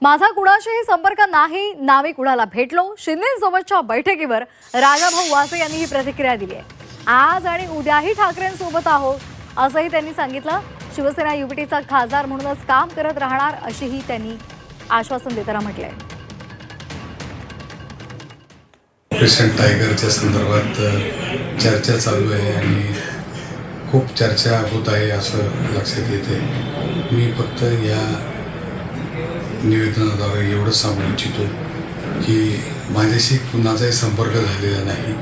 माझा कुणाशीही संपर्क नाही, नावी कुणाला भेटलो. शिंदेसोबतच्या बैठकीवर राजाभाऊ वासे यांनी ही प्रतिक्रिया दिली आहे. आज आणि उद्याही ठाकरेंसोबत आहोत असंही त्यांनी सांगितलं. शिवसेना युबीटीचा खासदार म्हणूनच काम करत राहणार अशीही त्यांनी आश्वासन देताना म्हटलंय. ऑपरेशन टायगरच्या संदर्भात चर्चा चालू आहे आणि खूप चर्चा होत आहे असं लक्षात येते. मी फक्त या निवेदनाद्वारे एवढं सांगू इच्छितो की माझ्याशी कुणाचाही संपर्क झालेला नाही,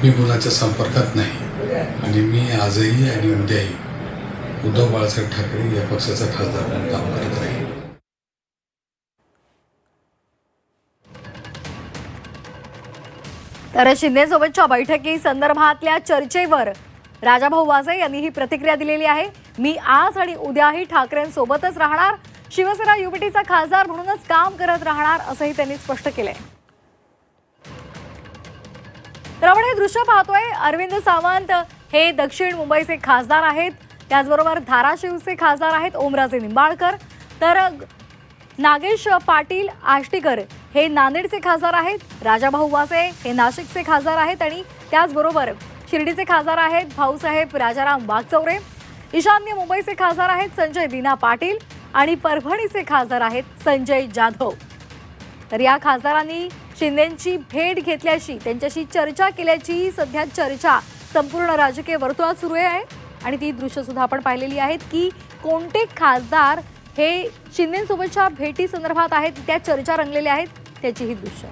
मी कुणाच्या संपर्कात नाही आणि मी आजही आणि उद्याही उद्धव बाळासाहेब ठाकरे या पक्षाचा खासदार म्हणून काम करत राहील. तर शिंदेसोबतच्या बैठकी संदर्भातल्या चर्चेवर राजाभाऊ वासे यांनी ही प्रतिक्रिया दिलेली आहे. मी आज आणि उद्याही ठाकरेंसोबतच राहणार, शिवसेना युबीटीचा खासदार म्हणूनच काम करत राहणार असंही त्यांनी स्पष्ट केलंय. तर आपण हे दृश्य पाहतोय. अरविंद सावंत हे दक्षिण मुंबईचे खासदार आहेत, त्याचबरोबर धाराशिवचे खासदार आहेत ओमराजे निंबाळकर. तर नागेश पाटील आष्टीकर हे नांदेडचे खासदार आहेत, राजाभाऊ वासे हे नाशिकचे खासदार आहेत आणि त्याचबरोबर शिर्डीचे खासदार आहेत भाऊसाहेब राजाराम वागचौरे. ईशान्य मुंबईचे खासदार आहेत संजय दिना पाटील आणि परभणीचे खासदार आहेत संजय जाधव. तर या खासदारांनी शिंदेंची भेट घेतल्याची, त्यांच्याशी चर्चा केल्याची सध्या चर्चा संपूर्ण राजकीय वर्तुळात सुरू आहे आणि ती दृश्य सुद्धा आपण पाहिलेली आहेत की कोणते खासदार हे शिंदेंसोबतच्या भेटी संदर्भात आहेत, त्या चर्चा रंगलेल्या आहेत त्याची ही दृश्य.